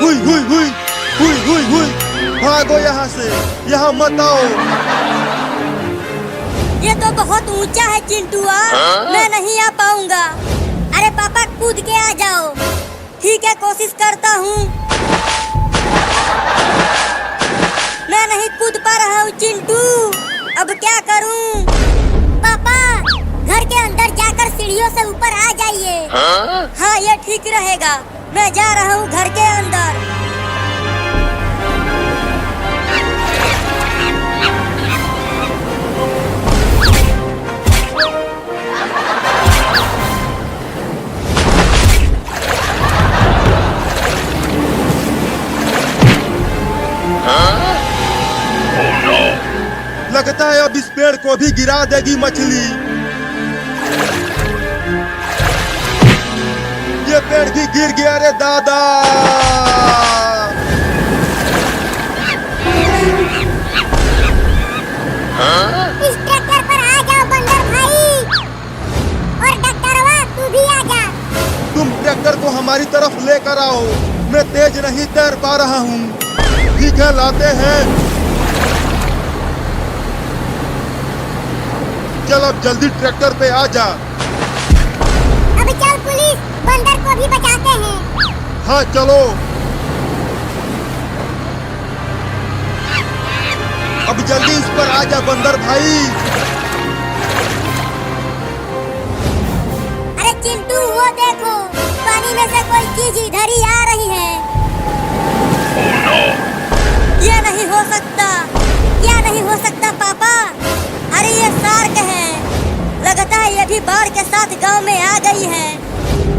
हुई हुई हुई हुई हुई हुई, भागो यहाँ से, यहाँ मत आओ। ये तो बहुत ऊंचा है चिंटुआ, मैं नहीं आ पाऊंगा। अरे पापा कूद के आ जाओ। ठीक है, कोशिश करता हूँ। मैं नहीं कूद पा रहा हूँ चिंटू, अब क्या करूँ? पापा, घर के अंदर जाकर सीढ़ियों से ऊपर आ जाइए। हाँ, ये ठीक रहेगा। मैं जा रहा हूँ घर के अंदर। लगता है अब इस पेड़ को भी गिरा देगी मछली। ये पेड़ भी गिर गया रे दादा। इस ट्रैक्टर पर आ जाओ बंदर भाई, और डॉक्टरवा तू भी आ जा। तुम ट्रैक्टर को हमारी तरफ लेकर आओ, मैं तेज नहीं तैर पा रहा हूँ। ठीक है, लाते हैं। चल अब जल्दी ट्रैक्टर पे आ जा। अब चल पुलिस, बंदर को भी बचाते हैं। हाँ चलो। अब जल्दी इस पर आ जा बंदर भाई। अरे चिंटू वो देखो, पानी में से कोई चीज इधर ही आ रही है। ये नहीं हो सकता, क्या नहीं हो सकता पापा? अरे ये शार्क है, लगता है ये भी बाढ़ के साथ गांव में आ गई है।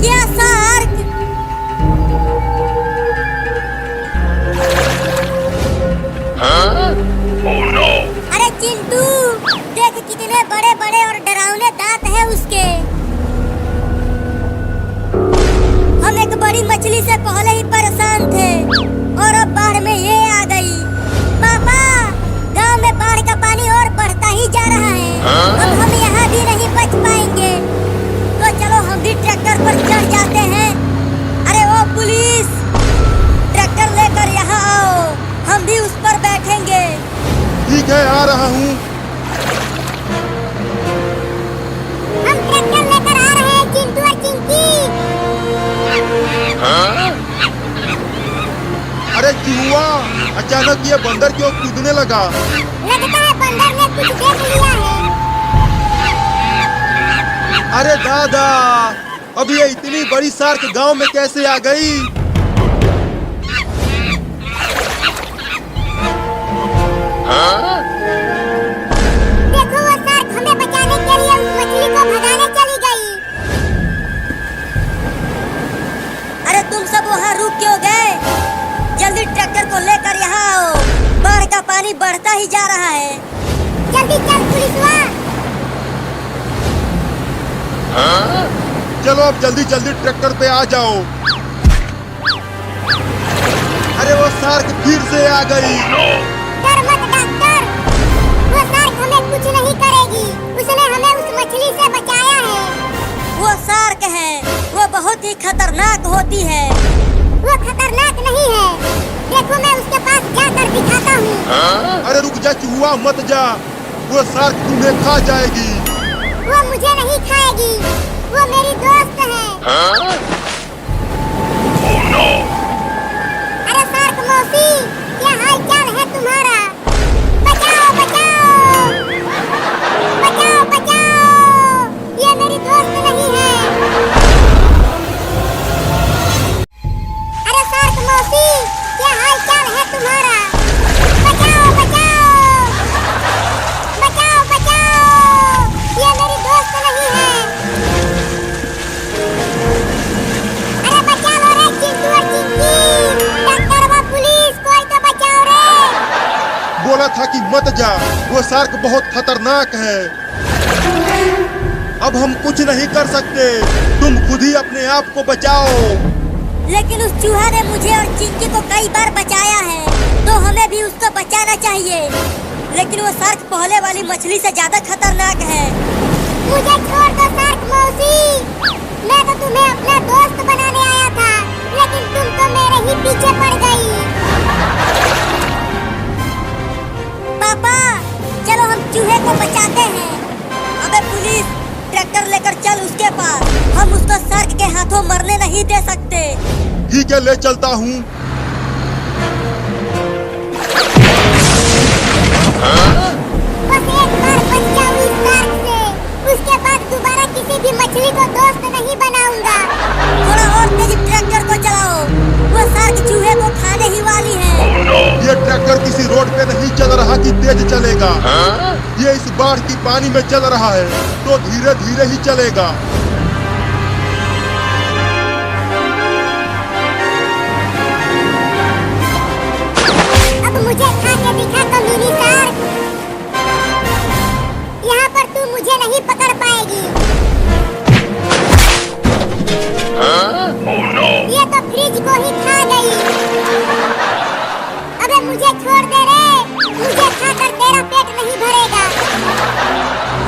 क्या शार्क? अरे चिंटू देख कितने बड़े बड़े और डरावने दांत हैं उसके। हम एक बड़ी मछली से पहले ही परेशान थे और अब बाढ़ में ये आ गई। पापा गांव में बाढ़ का पानी और बढ़ता ही जा रहा है। अब हम यहाँ भी नहीं बच पाएंगे, तो चलो हम भी ट्रैक्टर पर चढ़ जाते हैं। अरे ओ पुलिस, ट्रैक्टर लेकर यहाँ आओ, हम भी उस पर बैठेंगे। ठीक है, आ रहा हूँ। हम ट्रैक्टर लेकर आ रहे हैं चिंटू और चिंकी। अरे चूहा, अचानक ये बंदर क्यों कूदने लगा? लगता है बंदर ने कुछ देख लिया है। अरे दादा, अब ये इतनी बड़ी शार्क गांव में कैसे आ गई? देखो वो शार्क हमें बचाने के लिए उस मछली को भगाने चली गई। अरे तुम सब वहाँ रुक क्यों गए? जल्दी ट्रैक्टर को लेकर यहाँ आओ, बाढ़ का पानी बढ़ता ही जा रहा है। जल्दी चल पुलिसवा। चलो अब जल्दी जल्दी ट्रैक्टर पे आ जाओ। अरे वो शार्क फिर से आ गई। डर मत डॉक्टर, वो शार्क हमें कुछ नहीं करेगी। उसने हमें उस मछली से बचाया है। वो शार्क है, वो बहुत ही खतरनाक होती है। वो खतरनाक नहीं है, देखो मैं उसके पास जाकर दिखाता हूँ। अरे रुक जा चूहा, मत जा, वो शार्क तुम्हें खा जाएगी। वो मुझे नहीं खाएगी, वो मेरी दोस्त है। अरे शार्क मौसी, क्या हाल चाल है तुम्हारा? बचाओ बचाओ बचाओ बचाओ, ये मेरी दोस्त नहीं है। अरे शार्क मौसी, क्या हाल चाल है तुम्हारा? बचाओ बचाओ बचाओ बचाओ, ये मेरी दोस्त नहीं है। अरे बचा लो रे चिंटू और चिंकी, डॉक्टर व पुलिस, कोई तो बचाओ रे। बोला था कि मत जा, वो शार्क बहुत खतरनाक है। अब हम कुछ नहीं कर सकते, तुम खुद ही अपने आप को बचाओ। लेकिन उस चूहा ने मुझे और चिंकी को कई बार बचाया है, तो हमें भी उसको बचाना चाहिए। लेकिन वो शार्क पहले वाली मछली से ज्यादा खतरनाक है। मुझे छोड़ दो शार्क मौसी, मैं तो तुम्हें अपना दोस्त बनाने आया था, लेकिन तुम तो मेरे ही पीछे पड़ गई। पापा चलो हम चूहे को बचाते हैं। अबे पुलिस, ट्रैक्टर लेकर चल उसके पास, हम उसको शार्क के हाथों मरने नहीं दे सकते। ठीक है, ले चलता हूँ। बस एक बार बच जाऊं इस शार्क से, उसके बाद दोबारा किसी भी मछली को दोस्त नहीं बनाऊंगा। थोड़ा और तेज ट्रैक्टर को चलाओ, वो शार्क चूहे को खाने ही वाली है। ये ट्रैक्टर किसी रोड पे नहीं चल रहा कि तेज चलेगा। ये इस बाढ़ की पानी में चल रहा है, तो धीरे धीरे ही चलेगा। अब मुझे खा के दिखा कमीनी शार्क, यहाँ पर तू मुझे नहीं पकड़ पाएगी। ये तो फ्रिज को ही खा गई। अबे मुझे छोड़ दे रे, मुझे खाकर तेरा पेट नहीं भरेगा।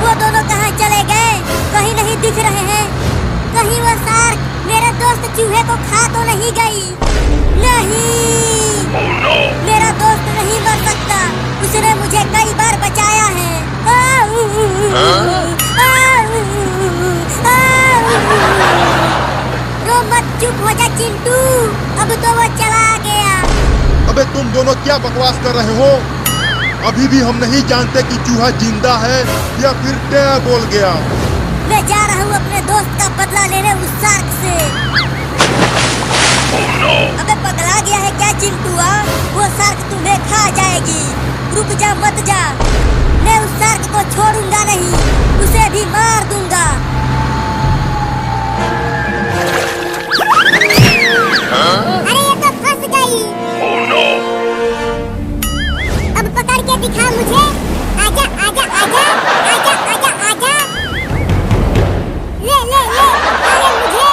वो दोनों कहाँ चले गए? कहीं नहीं दिख रहे हैं। कहीं वो शार्क मेरे दोस्त चूहे को खा तो नहीं गई? नहीं, मेरा दोस्त नहीं मर सकता, उसने मुझे कई बार बचाया है। रो मत, चुप हो जा चिंटू, अब तो वो चला गया। अबे तुम दोनों क्या बकवास कर रहे हो? अभी भी हम नहीं जानते कि चूहा जिंदा है या फिर टैं बोल गया। मैं जा रहा हूँ अपने दोस्त का बदला लेने उस शार्क से। अबे पगला गया है क्या चिंटुआ? वो शार्क तुम्हें खा जाएगी। रुक जा, मत जा। मैं उस शार्क को छोड़ूंगा नहीं, उसे भी मार दूंगा। अरे ये तो फंस गई। Oh no! अब पकड़ के दिखा मुझे। आजा आजा आजा आजा आजा आजा। ले ले ले, खा ले मुझे।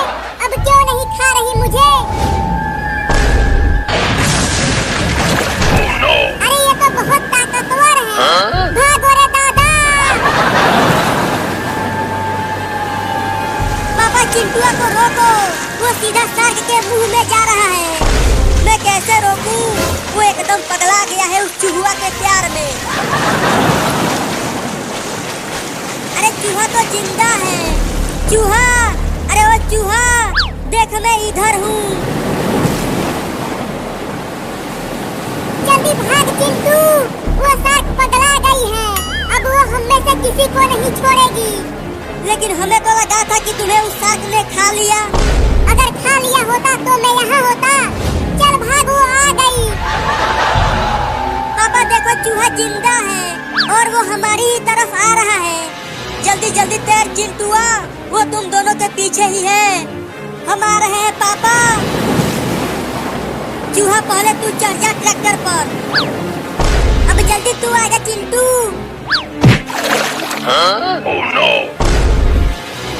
अब क्यों नहीं खा रही मुझे? Oh no! अरे ये तो बहुत ताकतवर है। भागो रे दादा। पापा चिंटुआ को रोको, वो सीधा शार्क के मुंह में जा रहा है। मैं कैसे रोकूं? वो एकदम पगला गया है उस चूहा के प्यार में। अरे चूहा तो जिंदा है। चूहा, अरे वो चूहा, देख मैं इधर हूँ। जल्दी भाग चिंटू, वो शार्क पगला गई है। अब वो हम में से किसी को नहीं छोड़ेगी। लेकिन हमें तो लगा था कि तुम्हें उस शार्क ने खा लिया। अगर खा लिया होता तो मैं यहाँ होता। चल भाग, वो आ गई। पापा देखो चूहा जिंदा है और वो हमारी ही तरफ आ रहा है। जल्दी जल्दी तैर चिंटुआ, वो तुम दोनों के पीछे ही है। हम आ रहे हैं पापा। चूहा पहले तू चढ़ जा ट्रैक्टर पर। अब जल्दी तू आजा चिंटू। Oh no!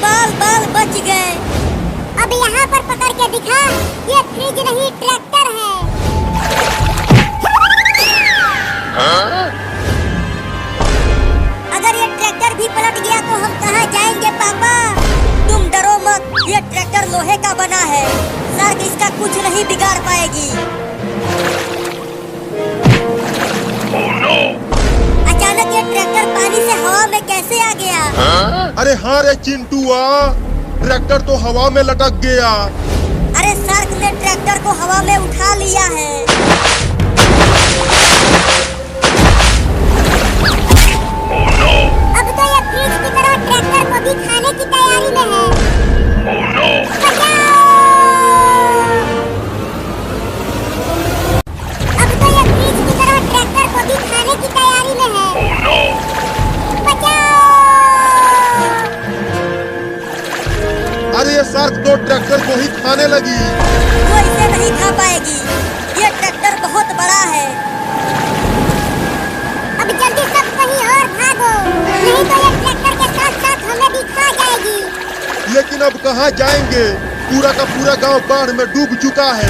बाल बाल बच गए। अब यहाँ पर पकड़ के दिखा, ये फ्रिज नहीं ट्रैक्टर है। अगर ये ट्रैक्टर भी पलट गया तो हम कहाँ जाएंगे पापा? तुम डरो मत, ये ट्रैक्टर लोहे का बना है। शार्क इसका कुछ नहीं बिगाड़ पाएगी। Oh no! अचानक ये ट्रैक्टर पानी से हवा में कैसे आ गया? अरे हाँ रे चिंटुआ, ट्रैक्टर तो हवा में लटक गया। अरे शार्क ने ट्रैक्टर को हवा में उठा लिया है। Oh no! अब तो ये फ्रिज की तरह ट्रैक्टर को भी खाने की तैयारी में है। Oh no! बचाओ! अब तो ये फ्रिज की तरह ट्रैक्टर को भी खाने की तैयारी में है। Oh no! बचाओ! अरे ये शार्क तो ट्रैक्टर को ही खाने लगी। वो इसे नहीं खा पाएगी, ये ट्रैक्टर बहुत बड़ा है। अब जल्दी सब कहीं और भागो, नहीं तो ये ट्रैक्टर के साथ साथ हमें भी खा जाएगी। लेकिन अब कहाँ जाएंगे? पूरा का पूरा गांव बाढ़ में डूब चुका है।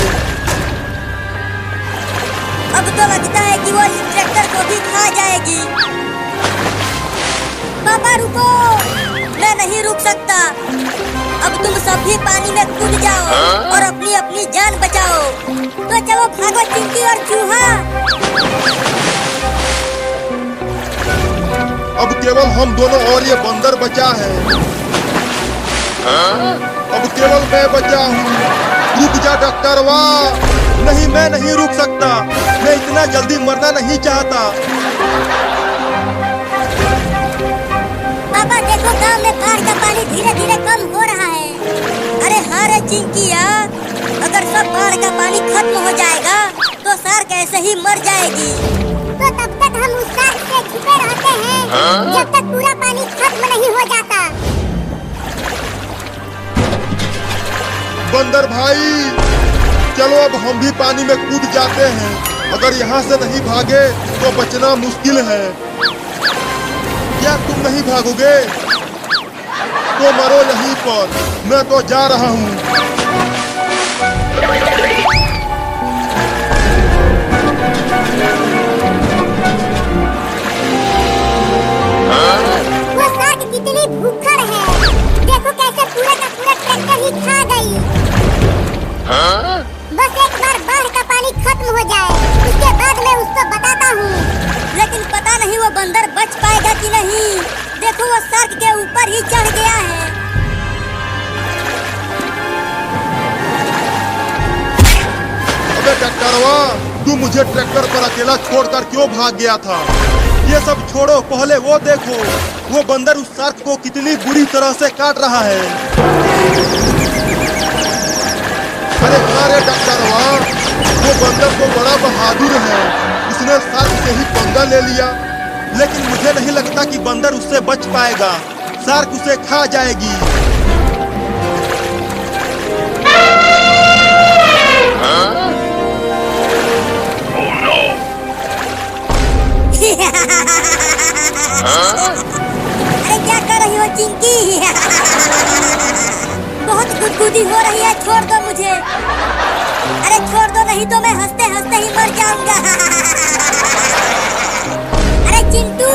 अब तो लगता है कि वो इस ट्रैक्टर को भी खा जाएगी। पापा रुको, मैं नहीं रुक सकता। अब तुम सब भी पानी में कूद जाओ और अपनी अपनी जान बचाओ। तो चलो भागो चिंटी और चूहा। अब केवल हम दोनों और ये बंदर बचा है। अब केवल मैं बचा हूँ। रुक जा डॉक्टरवा। नहीं, मैं नहीं रुक सकता। मैं इतना जल्दी मरना नहीं चाहता। पापा देखो गांव में बाढ़ का पानी धीरे धीरे कम हो रहा है। अरे हाँ रे चिंकिया, अगर सब बाढ़ का पानी खत्म हो जाएगा तो शार्क ऐसे ही मर जाएगी। तो तब तक हम उस शार्क से छुपे रहते हैं जब तक पूरा पानी खत्म नहीं हो जाता। बंदर भाई, चलो अब हम भी पानी में कूद जाते हैं। अगर यहाँ से नहीं भागे तो बचना मुश्किल है। क्या तुम नहीं भागोगे? तो मरो यहीं पर। मैं तो जा रहा हूँ। वो शार्क कितनी भूखड़ है। देखो कैसे पूरा का पूरा ट्रैक्टर ही खा गई। बस एक बार बाढ़ का पानी खत्म हो जाए, उसके बाद मैं उसको बताता हूँ। लेकिन पता नहीं वो बंदर बच पाएगा कि नहीं। देखो वो शार्क के ऊपर ही चढ़ गया है। अबे डॉक्टरवा, तू मुझे ट्रैक्टर पर अकेला छोड़कर क्यों भाग गया था? ये सब छोड़ो, पहले वो देखो, वो बंदर उस शार्क को कितनी बुरी तरह से काट रहा है। अरे हाँ रे डॉक्टरवा, वो बंदर तो बड़ा बहादुर है, उसने शार्क से ही पंगा ले लिया, लेकिन मुझे नहीं लगता कि बंदर उससे बच पाएगा। शार्क उसे खा जाएगी। Oh no! अरे क्या कर रही हो चिंकी? बहुत गुदगुदी हो रही है, छोड़ दो मुझे। अरे छोड़ दो, नहीं तो मैं हंसते हंसते ही मर जाऊंगा। अरे चिंटू,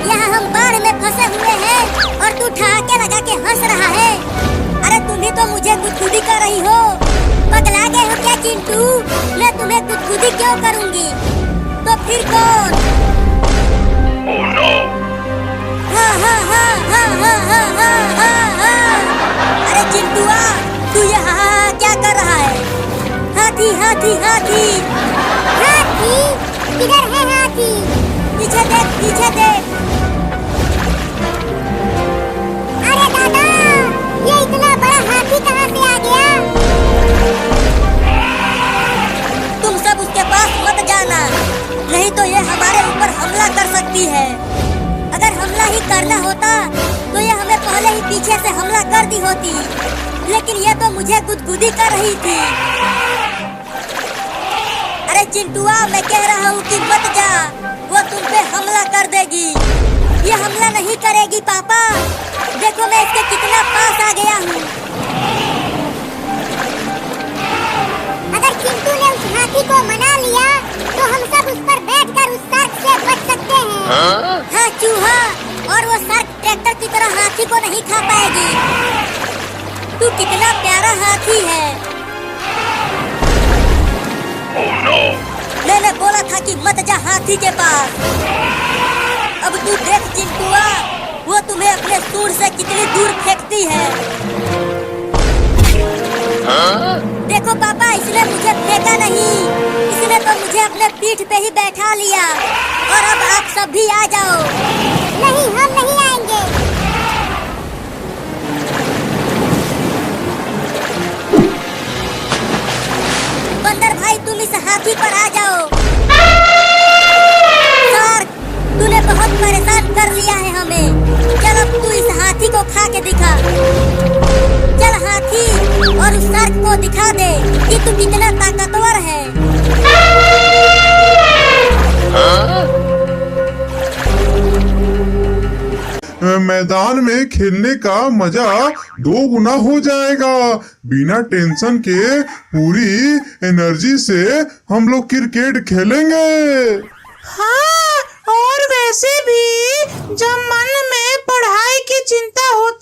यहाँ हम बाढ़ में फंसे हुए हैं और तू ठहाके लगा के हंस रहा है। अरे तुम ही तो मुझे गुदगुदी कर रही हो। पगला गए हो क्या चिंटू? मैं तुम्हें गुदगुदी क्यों करूंगी? तो फिर कौन? Oh no! हाँ हाँ हाँ हाँ हाँ हाँ हाँ हाँ हाँ। अरे चिंटुआ, तू ये हाँ हाँ क्या कर रहा है? हाथी हाथी हाथी हाथी? किधर है हाथी? पीछे देख, पीछे देख। अरे दादा, ये इतना बड़ा हाथी कहाँ से आ गया? तुम सब उसके पास मत जाना, नहीं तो ये हमारे ऊपर हमला कर सकती है। अगर हमला ही करना होता तो ये हमें पहले ही पीछे से हमला कर दी होती, लेकिन ये तो मुझे गुदगुदी कर रही थी। अरे चिंटुआ, मैं कह रहा हूँ कि मत जा, वो तुम पे हमला कर देगी। ये हमला नहीं करेगी पापा, देखो मैं इसके कितना पास आ गया हूँ। अगर चिंटू ने उस हाथी को मना लिया तो हम सब उस पर बैठकर उस शार्क से बच सकते हैं। हाँ चूहा, और वो शार्क ट्रैक्टर की तरह हाथी को नहीं खा पाएगी। तू कितना प्यारा हाथी है। Oh no! मैंने बोला था कि मत जा हाथी के पास। अब तू देख चिंटुआ, वो तुम्हें अपने सूंड से कितनी दूर फेंकती है। देखो पापा, इसने मुझे फेंका नहीं, इसने तो मुझे अपने पीठ पे ही बैठा लिया। और अब आप सब भी आ जाओ। नहीं, हम नहीं आएंगे। बंदर भाई, तुम इस हाथी पर आ जाओ। शार्क, तूने बहुत परेशान कर लिया है हमें। चल अब तू इस हाथी को खा के दिखा। चल हाथी, और उस शार्क को दिखा दे कि तू कितना ताकतवर है। मैदान में खेलने का मजा 2 गुना हो जाएगा। बिना टेंशन के पूरी एनर्जी से हम लोग क्रिकेट खेलेंगे। हाँ, और वैसे भी जब मन में पढ़ाई की चिंता होती